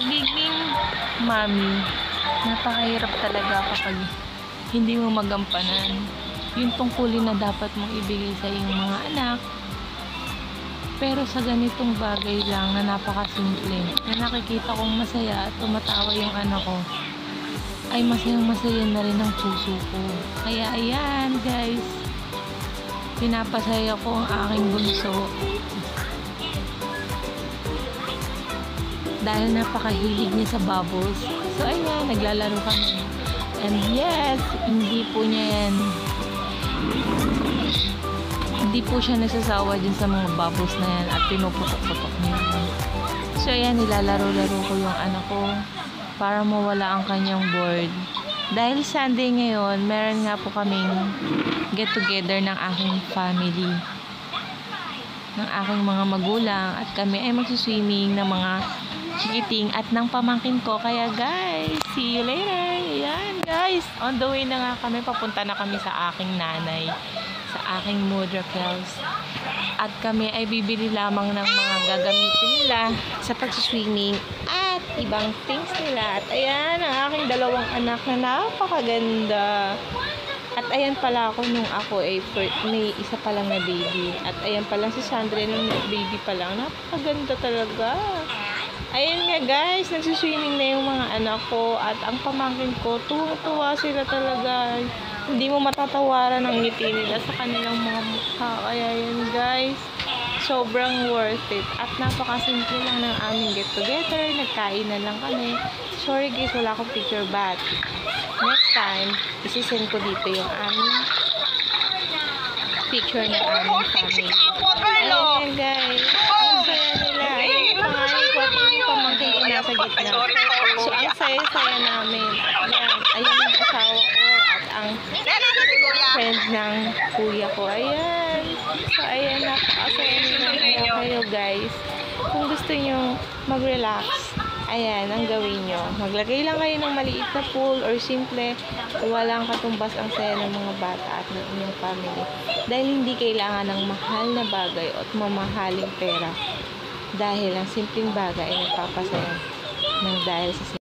pagiging mommy, napakahirap talaga kapag hindi mo magampanan yung tungkulin na dapat mong ibigay sa iyong mga anak. Pero sa ganitong bagay lang na napakasimple, na nakikita kong masaya at tumatawa yung anak ko, ay masayang-masaya na rin ang puso ko. Kaya ayan guys, pinapasaya ko ang aking bunso. Dahil napakahilig niya sa bubbles. So ayan, naglalaro kami. And yes, hindi po siya nasasawa dyan sa mga bubbles na yan at pinuputok-putok niya. So ayan, nilalaro-laro ko yung anak ko para mawala ang kanyang bored. Dahil Sunday ngayon, meron nga po kaming get together ng aking family, ng aking mga magulang, at kami ay magsiswimming ng mga chikiting at ng pamangkin ko. Kaya guys, see you later. Ayan guys, on the way na nga kami, papunta na kami sa aking nanay, sa aking mother Kels, at kami ay bibili lamang ng mga gagamitin nila sa pagsiswimming at ibang things nila. At ayan ang aking dalawang anak na napakaganda. At ayan pala ako nung ako ay may isa pa lang na baby. At ayan pala si Sandra nung baby pa lang. Napakaganda talaga. Ayan nga guys, nagsiswimming na yung mga anak ko at ang pamangkin ko, tuwa sila talaga. Hindi mo matatawaran ang ngiti nila sa kanilang mga mukha. Kaya yan guys, sobrang worth it. At napakasimple lang ng aming get together. Nagkain na lang kami. Sorry guys, wala akong picture, but next time, isisend ko dito yung aming picture ng aming family. Ayan guys, ang saya nila. Ayan yung pangalan ko at yung pamangkin ko nasa gitna. So ang saya-saya namin. Ayan yung asawa ko at ang friend ng kuya ko. Ayan. So ayan, napakasaya nila kayo guys. Kung gusto nyo mag-relax, ayan, ang gawin nyo. Maglagay lang kayo ng maliit na pool or simple, walang katumbas ang saya ng mga bata at ng inyong family. Dahil hindi kailangan ng mahal na bagay at mamahaling pera. Dahil ang simpleng bagay ay nagpapasaya ng dahil sa